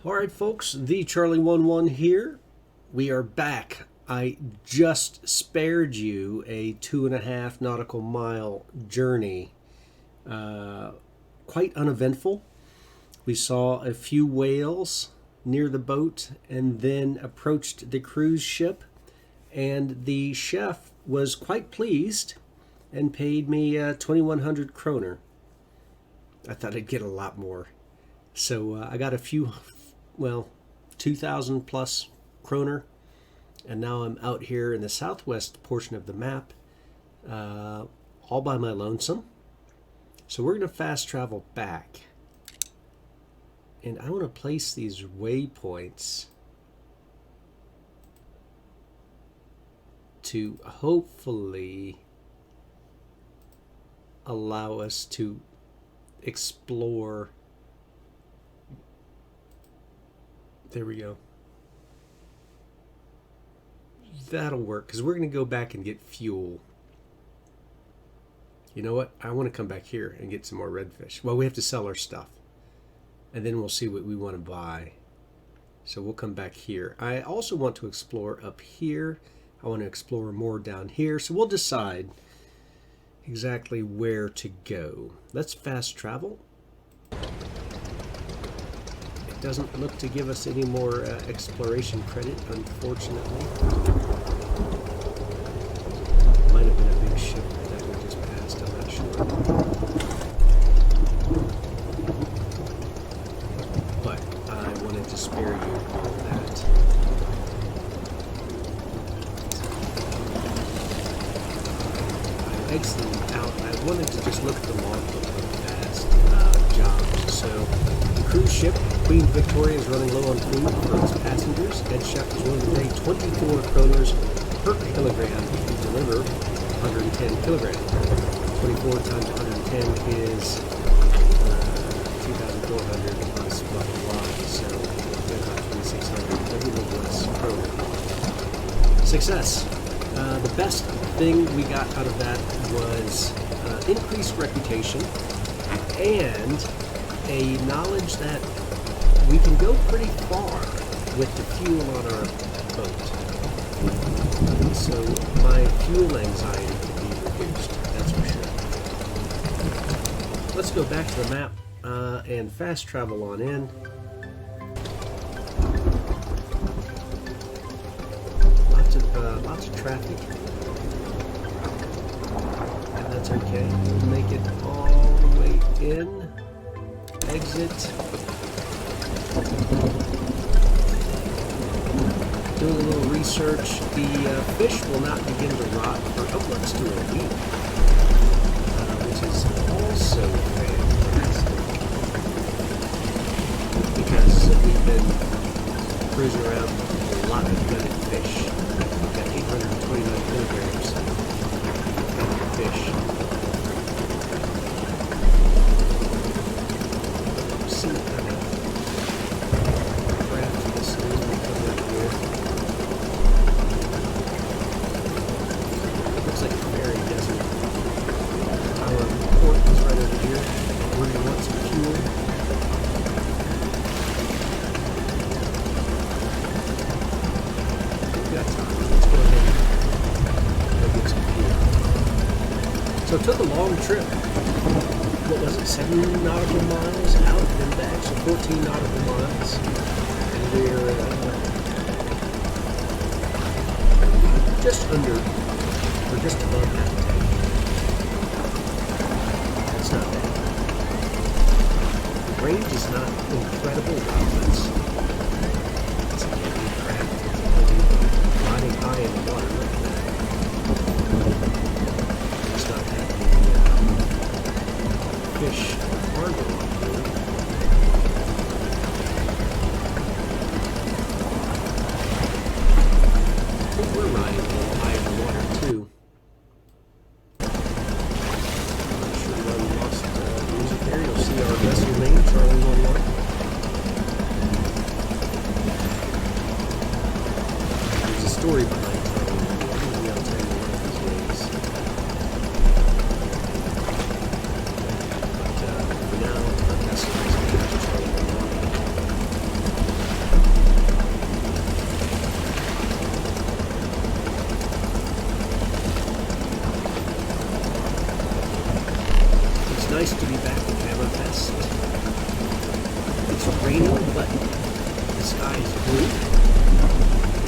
Alright folks, the Charlie11 here. We are back. I just spared you a 2.5 nautical mile journey. Quite uneventful. We saw a few whales near the boat and then approached the cruise ship, and the chef was quite pleased and paid me 2,100 kroner. I thought I'd get a lot more. So I got a few, 2,000 plus kroner, and now I'm out here in the southwest portion of the map, all by my lonesome. So we're going to fast travel back, and I want to place these waypoints to hopefully allow us to explore. There we go. That'll work, because we're going to go back and get fuel. You know what? I want to come back here and get some more redfish. Well, we have to sell our stuff, and then we'll see what we want to buy. So we'll come back here. I also want to explore up here. I want to explore more down here. So we'll decide exactly where to go. Let's fast travel. It doesn't look to give us any more exploration credit, unfortunately. Might have been a big ship that we just passed, I'm not sure. But I wanted to spare you all that. I'm exiting out. I wanted to just look at the logbook real fast. Jobs. So the cruise ship Queen Victoria is running low on food for its passengers. Head chef is willing to pay 24 kroners per kilogram if you deliver 110 kilograms. 24 times 110 is 2,400 plus blah blah blah. So about 2,600. Every little less kroner. Success. The best thing we got out of that was increased reputation and a knowledge that we can go pretty far with the fuel on our boat. So my fuel anxiety can be reduced, that's for sure. Let's go back to the map and fast travel on in. Lots of traffic. And that's okay. We'll make it all the way in. Exit. Doing a little research. The fish will not begin to rot for upwards to a week, which is also fantastic, because we've been cruising around with a lot of gutted fish. We've got 829 kilograms of fish. See what kind of craft this is we come up with. Looks like a ferry, doesn't it? Our port is right over here. We're going to want some fuel. We've got time. Let's go ahead and go get some fuel. So it took a long trip. What was it, 7 nautical miles out and back, so 14 nautical miles, and we're just under, or just above that tank. That's not bad. The range is not incredible, wow, that's a heavy craft, it's a heavy riding high in the water, look at that. It's not that fish cargo on board. I think we're riding a little high in the water too. I'm not sure why we lost the music there. You'll see our vessel name, Charlie11. It's raining, but the sky is blue.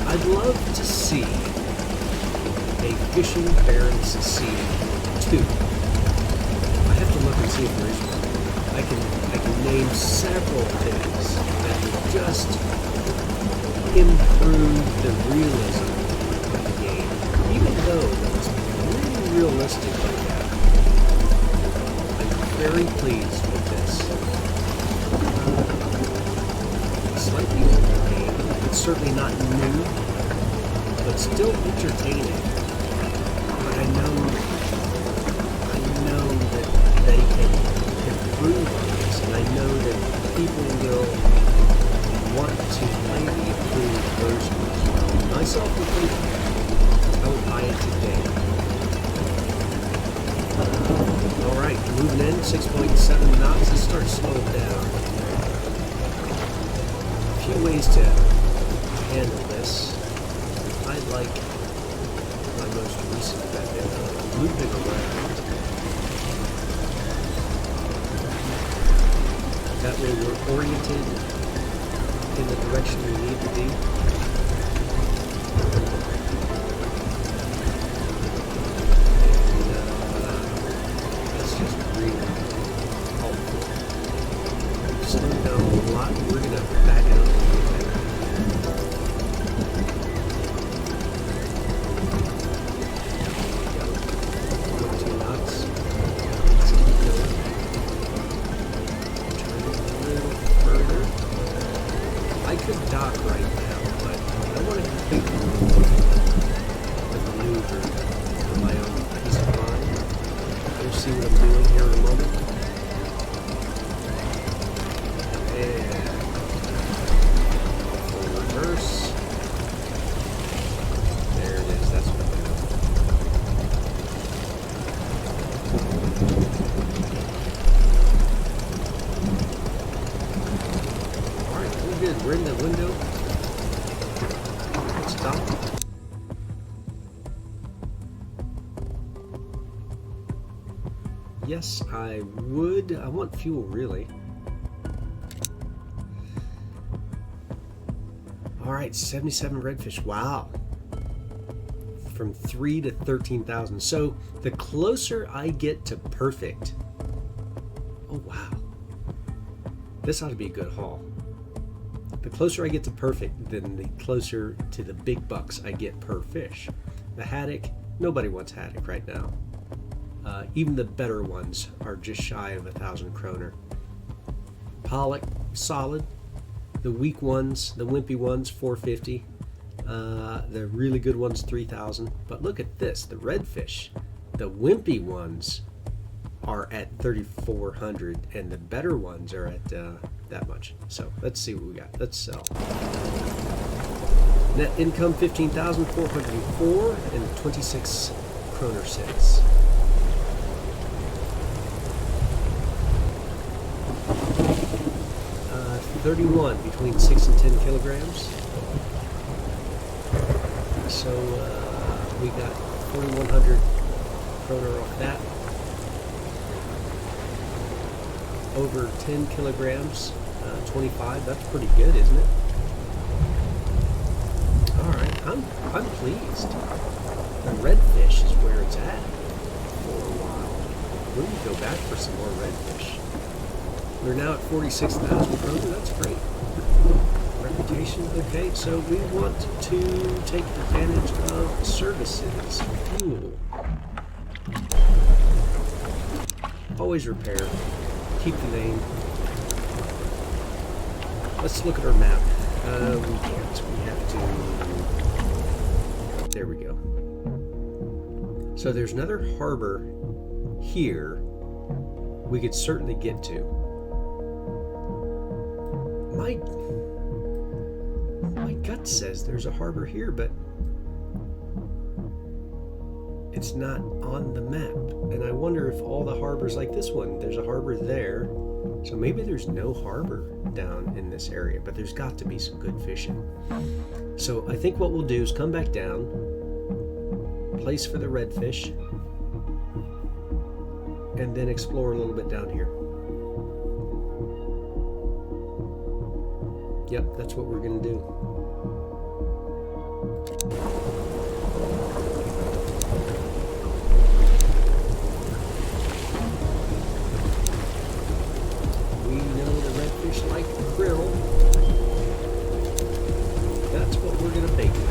I'd love to see a fishing Barents Sea 2. I have to look and see if there is one. I can name several things that would just improve the realism of the game, even though it's really realistic like that. I'm very pleased with this. Slightly older game. It's certainly not new, but still entertaining. But I know that they can improve on this, and I know that people will want to play the improved version as well. Myself included. I would buy it today. Alright, moving in, 6.7 knots. Let's start slowing down. A few ways to handle this. I like my most recent method of looping around. That way we're oriented in the direction we need to be. That's just really helpful. Slow down a lot. We're going to back it up a little bit. Dock right now, but I want to complete the maneuver for my own peace of mind. You'll see what I'm doing here in a moment. And full reverse. There it is, that's what I'm doing. Alright, we're good. We're in the window. Stop. Yes, I would. I want fuel, really. Alright, 77 redfish. Wow. From 3 to 13,000. So the closer I get to perfect. Oh, wow. This ought to be a good haul. The closer I get to perfect, then the closer to the big bucks I get per fish. The haddock, nobody wants haddock right now. Even the better ones are just shy of 1,000 kroner. Pollock, solid. The weak ones, the wimpy ones, 450. The really good ones, 3,000. But look at this, the redfish. The wimpy ones are at 3,400, and the better ones are at that much. So let's see what we got. Let's sell. Net income 15,404 and 26 kroner cents. 31 between 6 and 10 kilograms. So we got 4,100 kroner off that. Over 10 kilograms, 25. That's pretty good, isn't it? All right, I'm pleased. The redfish is where it's at for a while. We need to go back for some more redfish. We're now at 46,000 kroner. That's great. Reputation, okay. So we want to take advantage of services, fuel. Always repair. Keep the name. Let's look at our map. We can't. We have to. There we go. So there's another harbor here we could certainly get to. My gut says there's a harbor here, but it's not on the map. And I wonder if all the harbors like this one, there's a harbor there. So maybe there's no harbor down in this area, but there's got to be some good fishing. So I think what we'll do is come back down, place for the redfish, and then explore a little bit down here. Yep, that's what we're gonna do. We know the redfish like krill. That's what we're gonna bake with.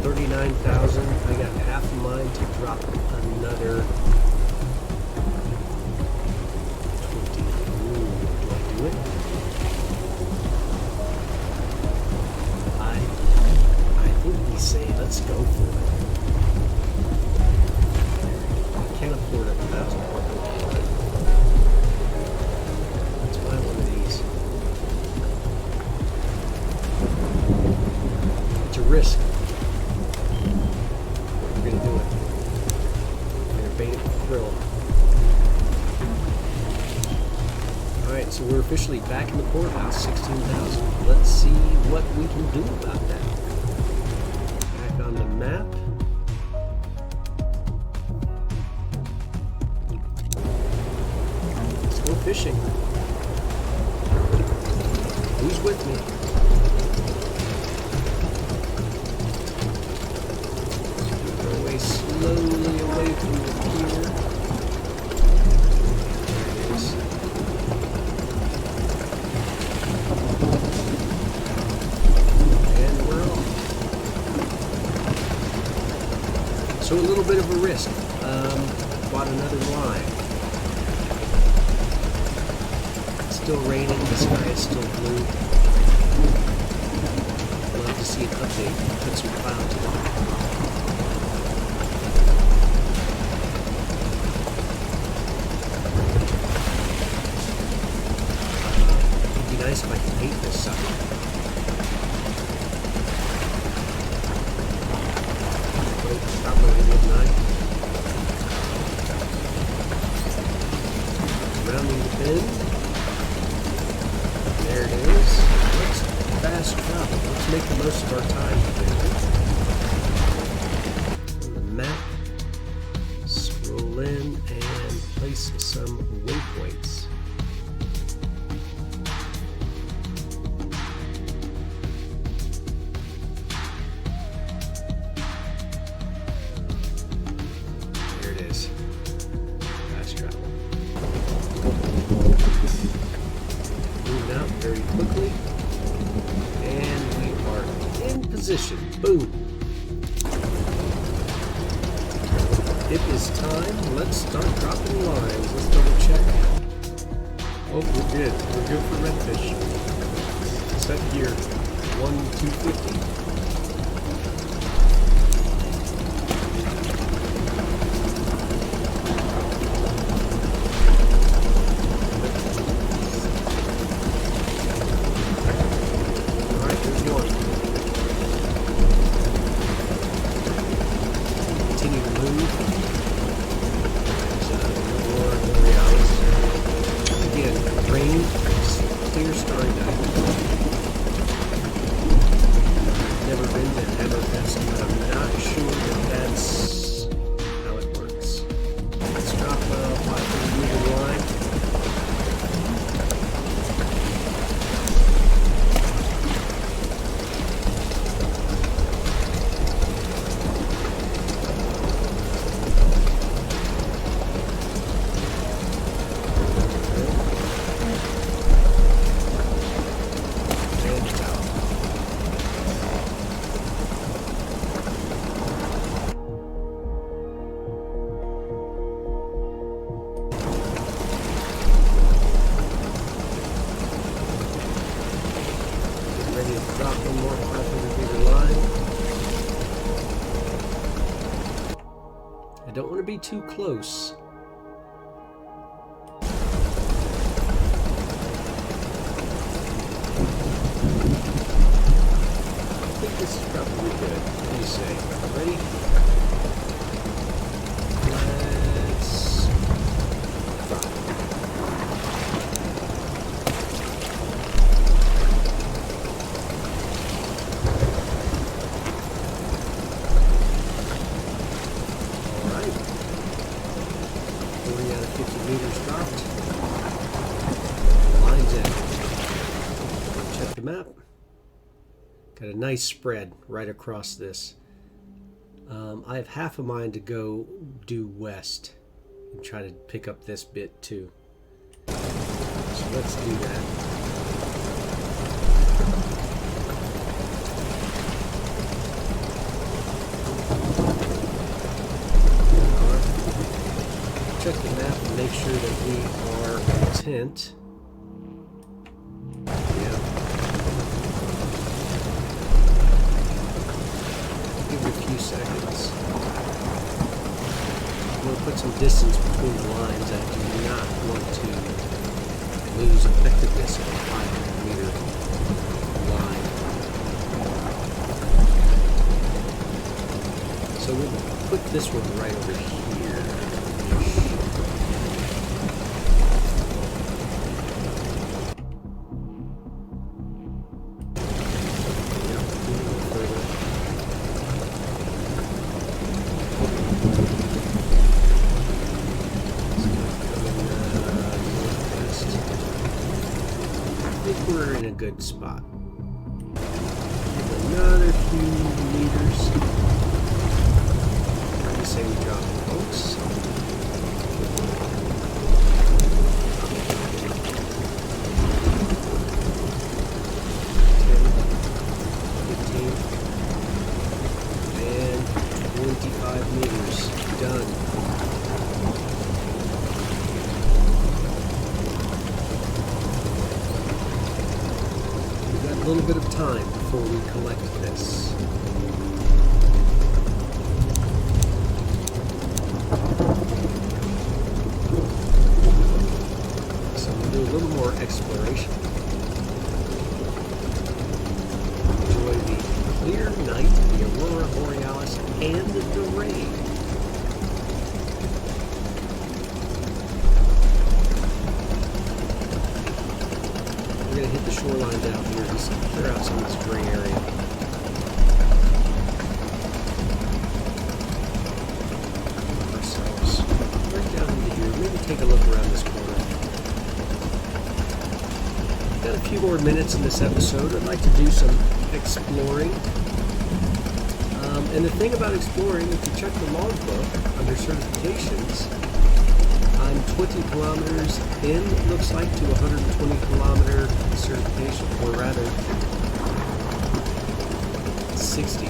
39,000. I got half of mine to drop another 20. Ooh, do I do it? I think we say let's go for it. I can't afford 1,000. Let's buy one of these. It's a risk. We're gonna do it. We're gonna bait it with krill. Alright, so we're officially back in the courthouse, 16,000. Let's see what we can do about that. Back on the map. Let's go fishing. Who's with me? Slowly away from the pier. There it is. And we're off. So a little bit of a risk. Bought another line. It's still raining. The sky is still blue. I'd love to see an update. Put some clouds in it. Nice if I can paint this sucker. Probably a good night. Rounding the bend. There it is. Let's fast travel. Let's make the most of our time today. On the map, scroll in and place some waypoints. Fast travel. Moving out very quickly. And we are in position. Boom. It is time. Let's start dropping lines. Let's double check. Oh, we're good. We're good for redfish. Set here. 1,250. Clear starry night. Never been to Hammerfest, but I'm not sure that that's how it works. Let's drop a 500 meter line. Ready to drop one more 500 meter line. I don't want to be too close. I think this is probably good. What do you say? Ready? Let's drop. meters dropped. Lines in. Check the map. Got a nice spread right across this. I have half a mind to go due west and try to pick up this bit too. So let's do that. Check the map and make sure that we are content. Yeah. Give it a few seconds. I'm going to put some distance between the lines. I do not want to lose effectiveness of a 500 meter line. So we'll put this one right over here. We're in a good spot. Give another few meters. What do you say we drop it, folks? 10, 15, and 25 meters. Done. A little bit of time before we collect this. So we'll do a little more exploration. Enjoy the clear night, the aurora borealis, and the rain. We're going to hit the shoreline down here just to clear out some of this gray area. Ourselves right down into here. Maybe take a look around this corner. Got a few more minutes in this episode. I'd like to do some exploring. And the thing about exploring, if you check the logbook under certifications, I'm 20 kilometers in, it looks like, to 120 kilometer certification, or rather 60. I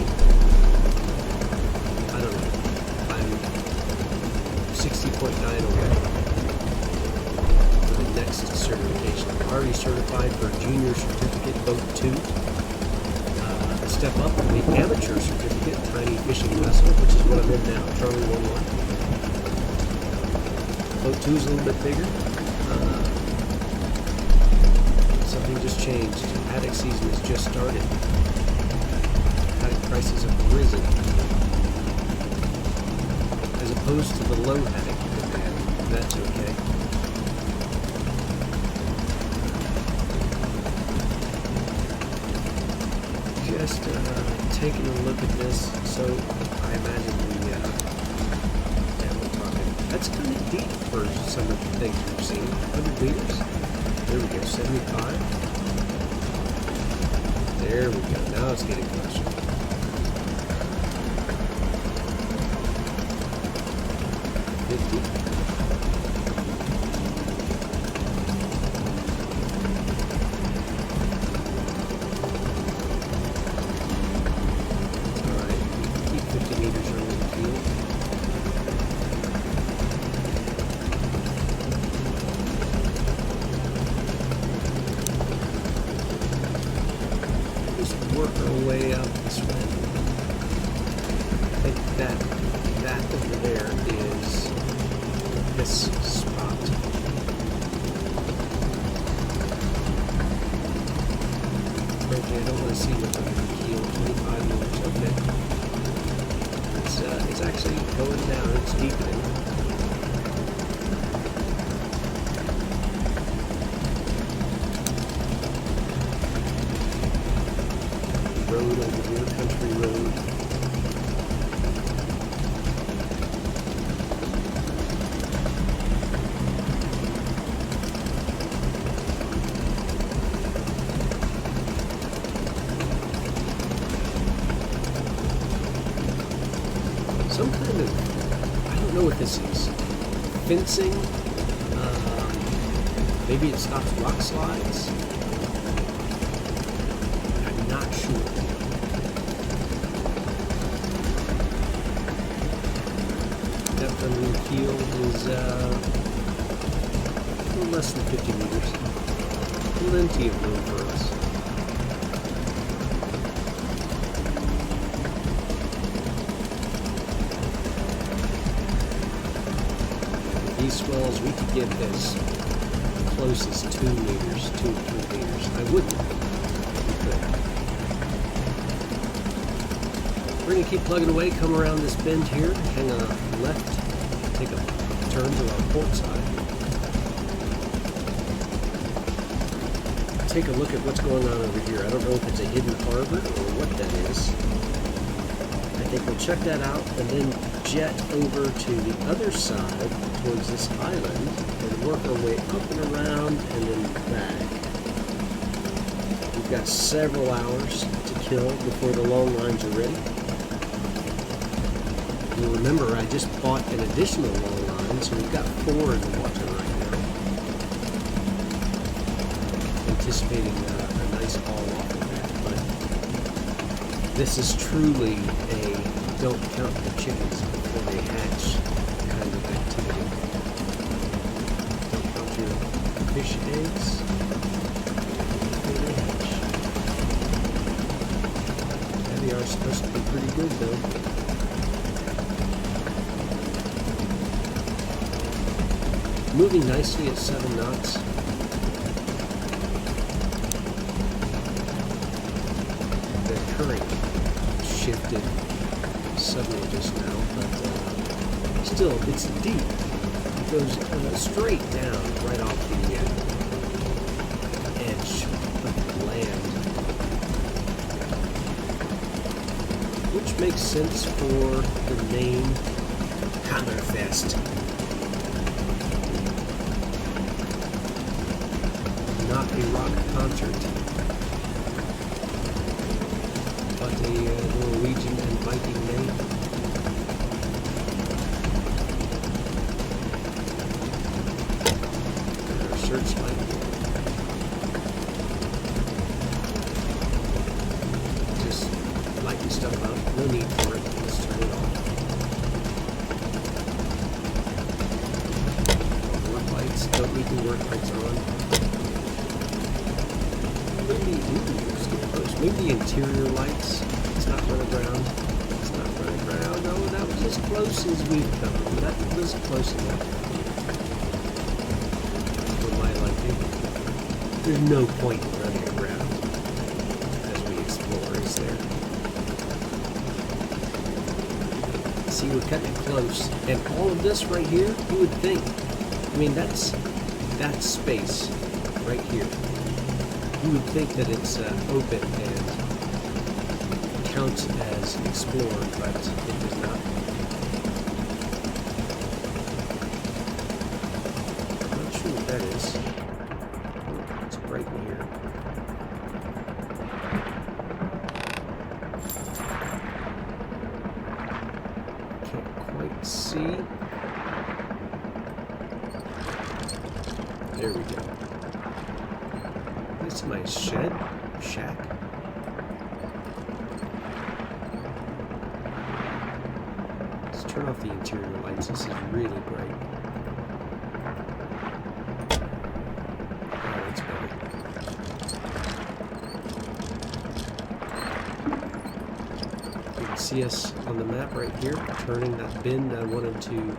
don't know. I'm 60.9 away for the next certification. I'm already certified for junior certificate boat 2. A step up from the amateur certificate tiny fishing vessel, which is what I'm in now, Charlie 11. Boat 2 is a little bit bigger. Something just changed. Haddock season has just started. Haddock prices have risen. As opposed to the low haddock demand. That's okay. Just taking a look at this. So I imagine that's kind of deep for some of the things we've seen. 100 meters. There we go. 75. There we go. Now it's getting closer. 50. Alright. Keep 50 meters over the field. Work our way up this way. I think that over there is this spot. Okay, I don't want to see what's under the keel. 25 meters. Okay. It's actually going down. It's deepening. Road over here, country road. don't know what this is. Fencing? Maybe it stops rock slides? I'm not sure. Depth under the keel is a little less than 50 meters. Plenty of room for us. With these swells, we could get as close as 2 meters, 2 or 3 meters. I wouldn't. We could. We're going to keep plugging away, come around this bend here, hang a left, take a turn to our port side. Take a look at what's going on over here. I don't know if it's a hidden harbor or what that is. I think we'll check that out and then jet over to the other side towards this island and work our way up and around and then back. We've got several hours to kill before the long lines are ready. You'll remember I just bought an additional long line, so we've got 4 in the water right now. Anticipating a nice haul off of that, but this is truly a don't count the chickens before they hatch kind of activity. Don't count your fish eggs before they hatch. Yeah, they are supposed to be pretty good though. Moving nicely at 7 knots. The current shifted suddenly just now, but still, it's deep. It goes straight down right off the edge of the land, which makes sense for the name Hammerfest. Not a rock concert, but a Norwegian and Viking name. Our searchlight. Just lighting stuff up. No need for it. Let's turn it off. Work lights. Don't need the work lights on. Maybe the interior lights. It's not run aground. It's not run aground. Oh, that was as close as we've come. That was close enough. For my liking. There's no point in running aground as we explore, is there? See, we're cutting it close. And all of this right here, you would think. I mean, that's space right here. You would think that it's open and counts as explored, but it does not. I'm not sure what that is. It's bright in here. Can't quite see. There we go. That's my shack. Let's turn off the interior lights. This is really bright. Oh, that's better. You can see us on the map right here, turning that bend I wanted to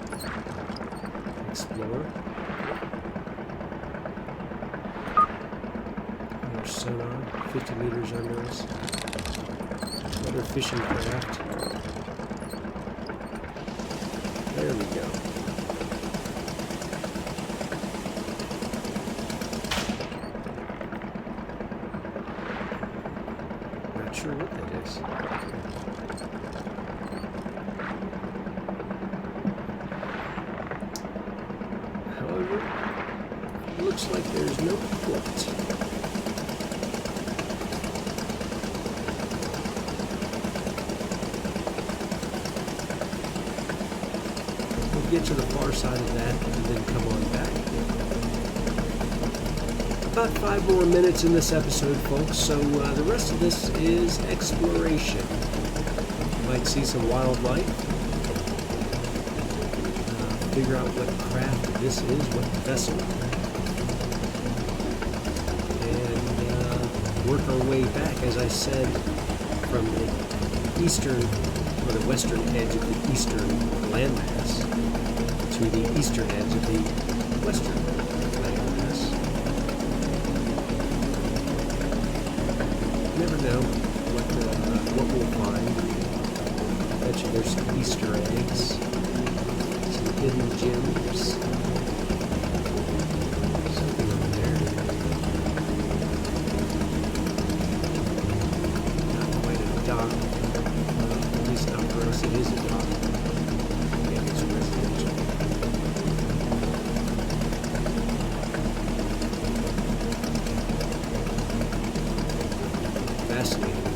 explore. Sonar, 50 meters under us. Another fishing craft. There we go. Not sure what that is. However, it looks like there's no port. get to the far side of that and then come on back. About 5 more minutes in this episode, folks, so the rest of this is exploration. You might see some wildlife, figure out what craft this is, what vessel, and work our way back, as I said, from the eastern or the western edge of the eastern landmass to the eastern edge of the western landmass. You never know what we'll find. I bet you there's some Easter eggs, some hidden gems, something over there. Not quite a dock. At least not for us, it is a dock. Yeah, it's residential. Fascinating.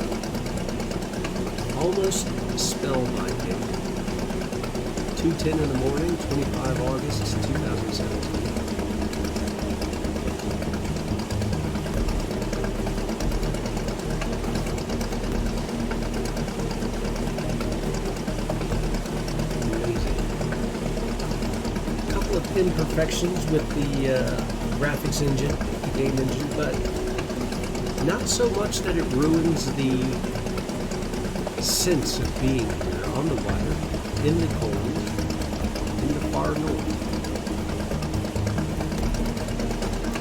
Almost spellbinding. 2:10 in the morning, 25 August 2017. Imperfections with the graphics engine, the game engine, but not so much that it ruins the sense of being here on the water, in the cold, in the far north.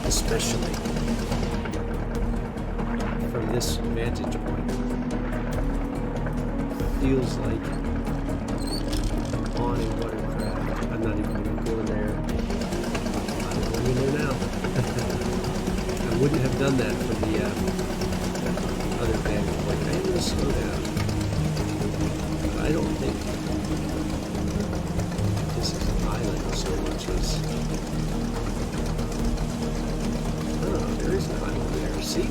Especially from this vantage point. Feels like I'm on a watercraft. I'm not even going to go in there. I'm going in there now. I wouldn't have done that for the other vantage point. I am going to slow down. But I don't think this is an island so much as... Oh, there is an island there. See?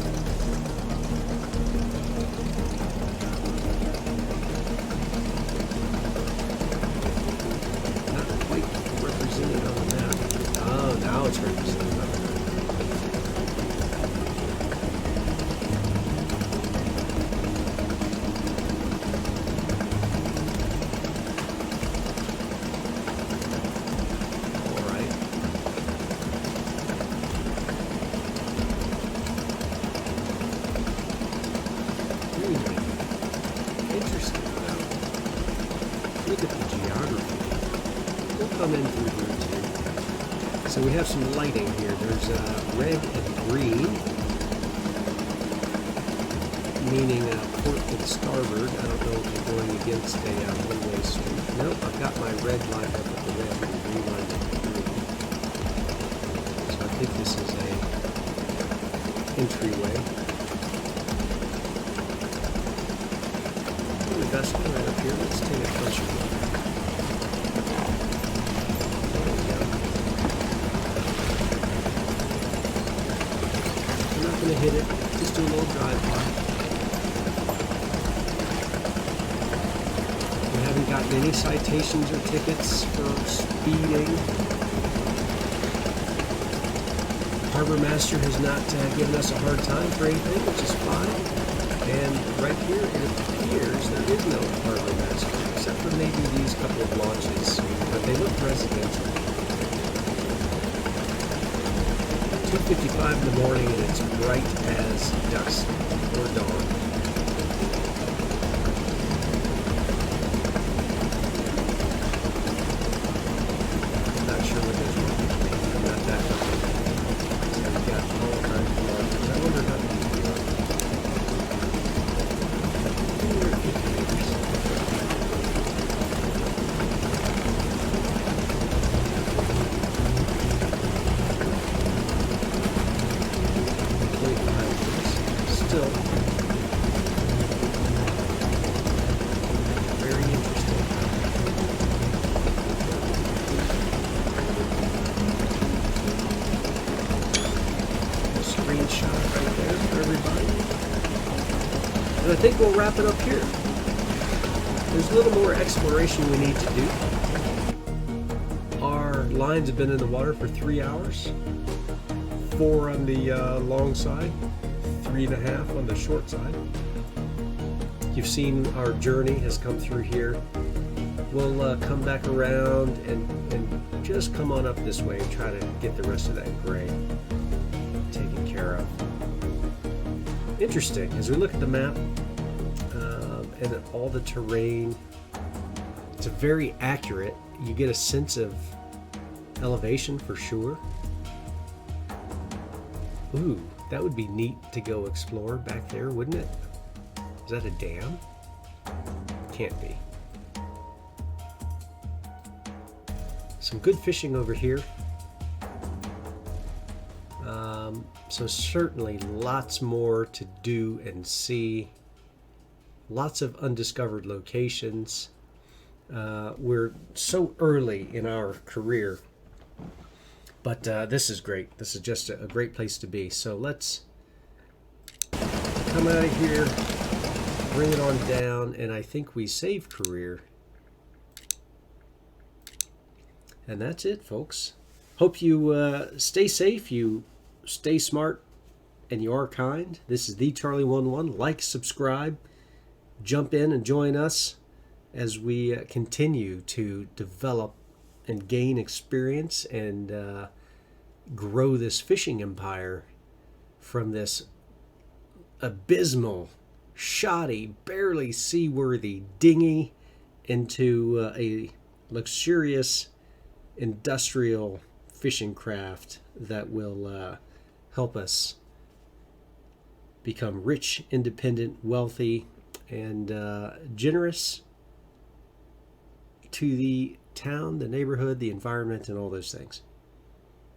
Represented on the map. Oh, now it's represented on the map. All right. Interesting. Look at the geography. We'll come in through here too. So we have some lighting here. There's red and green, meaning port to the starboard. I don't know if you're going against a one-way street. Nope, I've got my red light up at the red and the green light at the green. So I think this is a entryway. The vessel right up here. Let's take a closer look. Going to hit it, just do a little drive-by. We haven't gotten any citations or tickets for speeding. Harbor Master has not given us a hard time for anything, which is fine. And right here, it appears there is no Harbor Master, except for maybe these couple of launches, but they look residential. 2:55 in the morning and it's bright as dusk or dawn. I'm not sure what this one is. I'm not that familiar. So we've got all kinds of launches. I wonder how many we are. 250 meters. Still very interesting. A screenshot right there for everybody. And I think we'll wrap it up here. There's a little more exploration we need to do. lines have been in the water for 3 hours. 4 on the long side, 3.5 on the short side. You've seen our journey has come through here. We'll come back around and just come on up this way and try to get the rest of that gray taken care of. Interesting, as we look at the map and all the terrain, it's very accurate. You get a sense of elevation for sure. Ooh, that would be neat to go explore back there, wouldn't it? Is that a dam? Can't be. Some good fishing over here. So certainly lots more to do and see. Lots of undiscovered locations. We're so early in our career, but this is great. This is just a great place to be. So let's come out of here, bring it on down, and I think we save career. And that's it, folks. Hope you stay safe, you stay smart, and you are kind. This is the Charlie11. Like, subscribe, jump in and join us as we continue to develop and gain experience and grow this fishing empire from this abysmal, shoddy, barely seaworthy dinghy into a luxurious industrial fishing craft that will help us become rich, independent, wealthy, and generous to the town, the neighborhood, the environment, and all those things.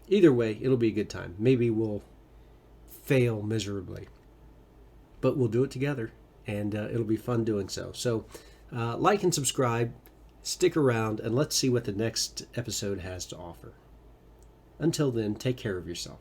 Either way, it'll be a good time. Maybe we'll fail miserably, but we'll do it together, and it'll be fun doing so. So like and subscribe, stick around, and let's see what the next episode has to offer. Until then, take care of yourself.